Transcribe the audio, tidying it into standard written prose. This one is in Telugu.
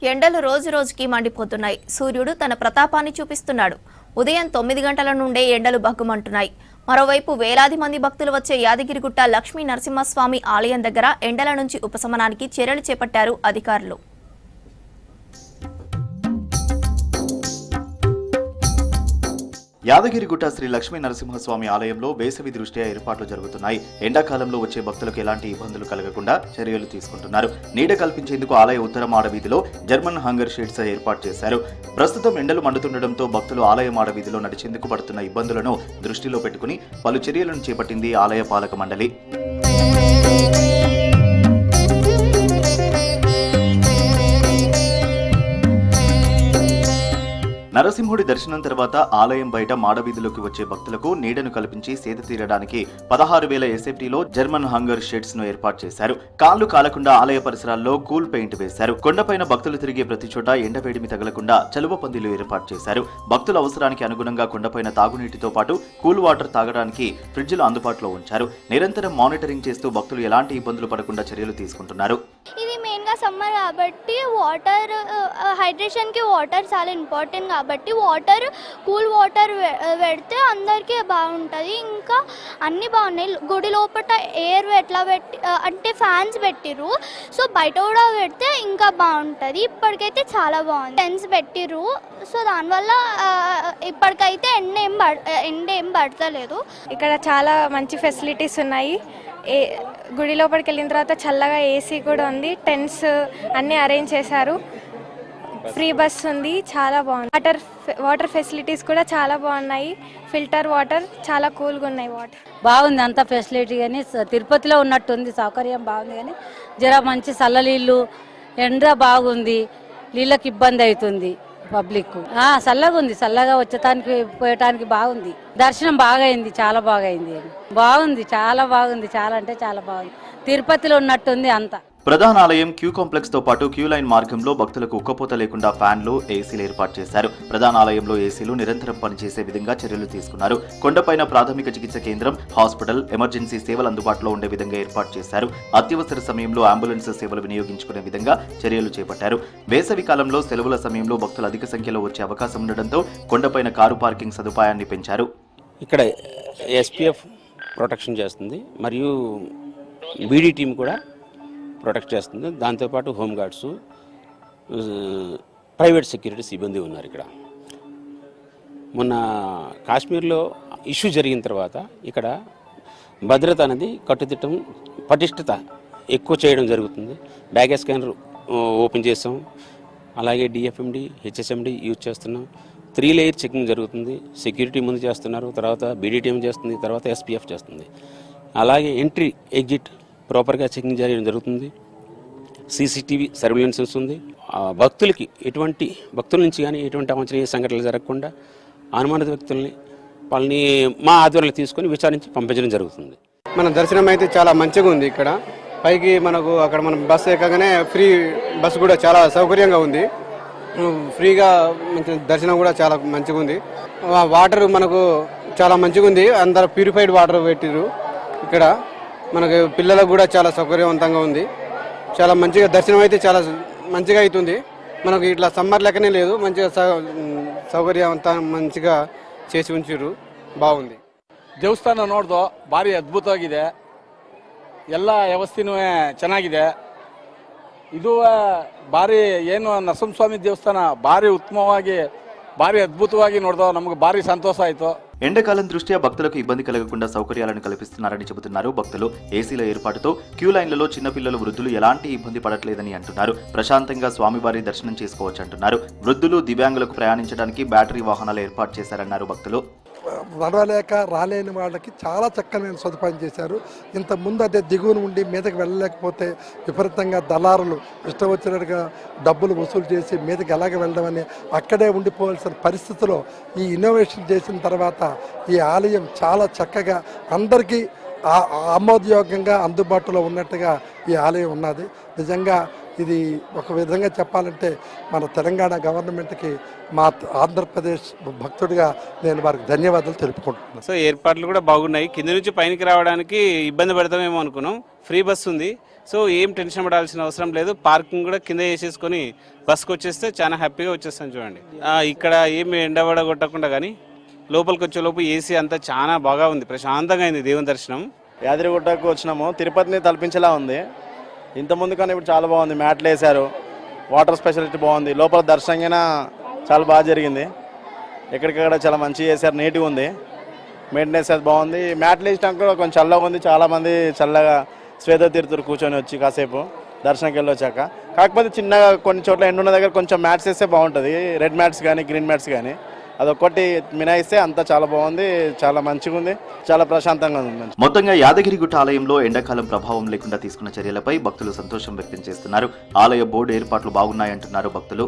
ఎండలు రోజు రోజుకి మండిపోతున్నాయి. సూర్యుడు తన ప్రతాపాన్ని చూపిస్తున్నాడు. ఉదయం 9 గంటల నుండే ఎండలు బగ్గుమంటున్నాయి. మరోవైపు వేలాది మంది భక్తులు వచ్చే యాదగిరిగుట్ట లక్ష్మీ నరసింహస్వామి ఆలయం దగ్గర ఎండల నుంచి ఉపశమనానికి చర్యలు చేపట్టారు అధికారులు. యాదగిరిగుట్ట శ్రీ లక్ష్మీ నరసింహస్వామి ఆలయంలో వేసవి దృష్ట్యా ఏర్పాట్లు జరుగుతున్నాయి. ఎండాకాలంలో వచ్చే భక్తులకు ఎలాంటి ఇబ్బందులు కలగకుండా చర్యలు తీసుకుంటున్నారు. నీడ కల్పించేందుకు ఆలయ ఉత్తర మాడవీధిలో జర్మన్ హంగర్ షీట్స్ ఏర్పాటు చేశారు. ప్రస్తుతం ఎండలు మండుతుండటంతో భక్తులు ఆలయ మాడవీధిలో నడిచేందుకు పడుతున్న ఇబ్బందులను దృష్టిలో పెట్టుకుని పలు చర్యలను చేపట్టింది ఆలయ పాలక మండలి. నరసింహుడి దర్శనం తర్వాత ఆలయం బయట మాడవీధిలోకి వచ్చే భక్తులకు నీడను కల్పించి సేద తీరడానికి 16,000 ఎస్ఎఫ్టీలో జర్మన్ హంగర్ షెడ్స్ ను ఏర్పాటు చేశారు. కాళ్లు కాలకుండా ఆలయ పరిసరాల్లో కూల్ పెయింట్ వేశారు. కొండపైన భక్తులు తిరిగే ప్రతి చోట ఎండవేడిమి తగలకుండా చలువ పందిలు ఏర్పాటు చేశారు. భక్తుల అవసరానికి అనుగుణంగా కొండపైన తాగునీటితో పాటు కూల్ వాటర్ తాగడానికి ఫ్రిడ్జ్లు అందుబాటులో ఉంచారు. నిరంతరం మానిటరింగ్ చేస్తూ భక్తులు ఎలాంటి ఇబ్బందులు పడకుండా చర్యలు తీసుకుంటున్నారు. ఇది మెయిన్గా సమ్మర్ కాబట్టి వాటర్ హైడ్రేషన్కి వాటర్ చాలా ఇంపార్టెంట్ కాబట్టి వాటర్ కూల్ వాటర్ పెడితే అందరికీ బాగుంటుంది. ఇంకా అన్నీ బాగున్నాయి. గుడి లోపల ఎయిర్ ఎట్లా పెట్టి అంటే ఫ్యాన్స్ పెట్టిర్రు, సో బయట కూడా పెడితే ఇంకా బాగుంటుంది. ఇప్పటికైతే చాలా బాగుంది. ఫెన్స్ పెట్టిర్రు, సో దానివల్ల ఇప్పటికైతే ఎండ ఏం పడతలేదు. ఇక్కడ చాలా మంచి ఫెసిలిటీస్ ఉన్నాయి. గుడి లోపలికి వెళ్ళిన తర్వాత చల్లగా ఏసీ కూడా ఉంది. టెంట్స్ అన్నీ అరేంజ్ చేశారు. ఫ్రీ బస్ ఉంది. చాలా బాగుంది. వాటర్ ఫెసిలిటీస్ కూడా చాలా బాగున్నాయి. ఫిల్టర్ వాటర్ చాలా కూల్గా ఉన్నాయి. వాటర్ బాగుంది. అంత ఫెసిలిటీ కానీ తిరుపతిలో ఉన్నట్టుంది. సౌకర్యం బాగుంది కానీ జర మంచి చల్ల నీళ్ళు, ఎండ బాగుంది. నీళ్ళకి ఇబ్బంది అవుతుంది పబ్లిక్. చల్లగా ఉంది. చల్లగా వచ్చేటానికి పోయటానికి బాగుంది. దర్శనం బాగా అయింది. చాలా బాగా అయింది. బాగుంది. చాలా బాగుంది. చాలా అంటే చాలా బాగుంది. తిరుపతిలో ఉన్నట్టుంది అంతా. ప్రధాన ఆలయం క్యూ కాంప్లెక్స్ తో పాటు క్యూ లైన్ మార్గంలో భక్తులకు ఉక్కపోత లేకుండా ఫ్యాన్లు, ఏసీలు ఏర్పాటు చేశారు. ప్రధాన ఆలయంలో ఏసీలు నిరంతరం పనిచేసే విధంగా చర్యలు తీసుకున్నారు. కొండపైన ప్రాథమిక చికిత్స కేంద్రం, హాస్పిటల్, ఎమర్జెన్సీ సేవలు అందుబాటులో ఉండే విధంగా ఏర్పాటు చేశారు. అత్యవసర సమయంలో అంబులెన్స్ సేవలు వినియోగించుకునే విధంగా చర్యలు చేపట్టారు. వేసవి కాలంలో సెలవుల సమయంలో భక్తులు అధిక సంఖ్యలో వచ్చే అవకాశం ఉండడంతో కొండపైన కారు పార్కింగ్ సదుపాయాన్ని పెంచారు. ఇక్కడ ఎస్పీఎఫ్ ప్రొటెక్షన్ చేస్తుంది మరియు బీడీ టీం కూడా ప్రొటెక్ట్ చేస్తుంది. దాంతోపాటు హోంగార్డ్స్, ప్రైవేట్ సెక్యూరిటీ సిబ్బంది ఉన్నారు. ఇక్కడ మొన్న కాశ్మీర్లో ఇష్యూ జరిగిన తర్వాత ఇక్కడ భద్రత అనేది కట్టుదిట్టం, పటిష్టత ఎక్కువ చేయడం జరుగుతుంది. బ్యాగేజ్ స్కానర్ ఓపెన్ చేస్తాం. అలాగే డిఎఫ్ఎండి, హెచ్ఎస్ఎండి యూజ్ చేస్తున్నాం. 3 లేయర్ చెకింగ్ జరుగుతుంది. సెక్యూరిటీ ముందు చేస్తున్నారు, తర్వాత బీడీ టీం చేస్తుంది, తర్వాత ఎస్పీఎఫ్ చేస్తుంది. అలాగే ఎంట్రీ ఎగ్జిట్ ప్రాపర్గా చెకింగ్ చేయడం జరుగుతుంది. సీసీటీవీ సర్వేలెన్స్ ఉంది. భక్తుల నుంచి కానీ ఎటువంటి అవాంఛనీయ సంఘటనలు జరగకుండా అనుమానిత వ్యక్తుల్ని వాళ్ళని మా ఆధ్వర్యంలో తీసుకొని విచారించి పంపించడం జరుగుతుంది. మన దర్శనం అయితే చాలా మంచిగా ఉంది. ఇక్కడ పైకి మనకు అక్కడ మనం బస్సు ఎక్కగానే ఫ్రీ బస్సు కూడా చాలా సౌకర్యంగా ఉంది. ఫ్రీగా దర్శనం కూడా చాలా మంచిగా ఉంది. వాటర్ మనకు చాలా మంచిగా ఉంది. అందరూ ప్యూరిఫైడ్ వాటర్ పెట్టిరు. ఇక్కడ మనకు పిల్లలకు కూడా చాలా సౌకర్యవంతంగా ఉంది. చాలా మంచిగా దర్శనం అయితే చాలా మంచిగా అవుతుంది. మనకు ఇట్లా సమ్మర్ లెక్కనే లేదు. మంచిగా సౌకర్యవంతంగా మంచిగా చేసి ఉంచారు. ಬಾಗುಂದಿ. ದೇವಸ್ಥಾನ ನೋಡ್ದು ಭಾರಿ ಅದ್ಭುತವಾಗಿದೆ. ಎಲ್ಲ ವ್ಯವಸ್ಥೆನೂ ಚೆನ್ನಾಗಿದೆ. ಇದು ಭಾರಿ ಏನು ನರಸಿಂಹಸ್ವಾಮಿ ದೇವಸ್ಥಾನ ಭಾರಿ ಉತ್ತಮವಾಗಿ ಭಾರಿ ಅದ್ಭುತವಾಗಿ ನೋಡ್ದು ನಮಗೆ ಭಾರಿ ಸಂತೋಷ ಆಯಿತು. ఎండాకాలం దృష్ట్యా భక్తులకు ఇబ్బంది కలగకుండా సౌకర్యాలను కల్పిస్తున్నారని చెబుతున్నారు భక్తులు. ఏసీల ఏర్పాటుతో క్యూ లైన్లలో చిన్నపిల్లలు, వృద్ధులు ఎలాంటి ఇబ్బంది పడట్లేదని అంటున్నారు. ప్రశాంతంగా స్వామివారి దర్శనం చేసుకోవచ్చు అంటున్నారు. వృద్ధులు, దివ్యాంగులకు ప్రయాణించడానికి బ్యాటరీ వాహనాలు ఏర్పాటు చేశారన్నారు భక్తులు. నడవలేక రాలేని వాళ్ళకి చాలా చక్కని సదుపాయం చేశారు. ఇంత ముందు అదే దిగువన ఉండి మీదకి వెళ్ళలేకపోతే విపరీతంగా దళారులు ఇష్టం వచ్చినట్టుగా డబ్బులు వసూలు చేసి మీదకి ఎలాగ వెళ్ళడం అని అక్కడే ఉండిపోవాల్సిన పరిస్థితిలో ఈ ఇన్నోవేషన్ చేసిన తర్వాత ఈ ఆలయం చాలా చక్కగా అందరికీ ఆమోదయోగ్యంగా అందుబాటులో ఉన్నట్టుగా ఈ ఆలయం ఉన్నది. నిజంగా ఇది ఒక విధంగా చెప్పాలంటే మన తెలంగాణ గవర్నమెంట్కి మా ఆంధ్రప్రదేశ్ భక్తుడిగా నేను వారికి ధన్యవాదాలు తెలుపుకుంటున్నాను. సో ఏర్పాట్లు కూడా బాగున్నాయి. కింద నుంచి పైనకి రావడానికి ఇబ్బంది పడతామేమో అనుకున్నాం. ఫ్రీ బస్ ఉంది. సో ఏం టెన్షన్ పడాల్సిన అవసరం లేదు. పార్కింగ్ కూడా కింద వేసేసుకొని బస్కి వచ్చేస్తే చాలా హ్యాపీగా వచ్చేస్తాను చూడండి. ఇక్కడ ఏమి ఎండబడ కొట్టకుండా కానీ లోపలికి వచ్చేలోపు ఏసీ అంతా చాలా బాగా ఉంది, ప్రశాంతంగా అయింది దేవుని దర్శనం. యాదగిరిగుట్టకు వచ్చినాము, తిరుపతిని తలపించేలా ఉంది. ఇంతకుముందు కానీ ఇప్పుడు చాలా బాగుంది, మ్యాట్లు వేశారు, వాటర్ స్పెషాలిటీ బాగుంది, లోపల దర్శనం చాలా బాగా జరిగింది. ఎక్కడికక్కడ చాలా మంచిగా చేశారు, నీట్గా ఉంది, మెయింటెనెన్స్ అది బాగుంది. మ్యాట్లు వేసినాక కూడా కొంచెం చల్లగా ఉంది, చాలామంది చల్లగా శ్వేత తీర్థులు కూర్చొని వచ్చి కాసేపు దర్శనంకి వెళ్ళి వచ్చాక. కాకపోతే చిన్నగా కొన్ని చోట్ల ఎండున్న దగ్గర కొంచెం మ్యాట్స్ వేస్తే బాగుంటుంది, రెడ్ మ్యాట్స్ కానీ గ్రీన్ మ్యాట్స్ కానీ అదొక్కటి మినాయిస్తే అంతా చాలా బాగుంది, చాలా మంచిగా ఉంది, చాలా ప్రశాంతంగా ఉంది. మొత్తంగా యాదగిరిగుట్ట ఆలయంలో ఎండాకాలం ప్రభావం లేకుండా తీసుకున్న చర్యలపై భక్తులు సంతోషం వ్యక్తం చేస్తున్నారు. ఆలయ బోర్డు ఏర్పాట్లు బాగున్నాయంటున్నారు భక్తులు.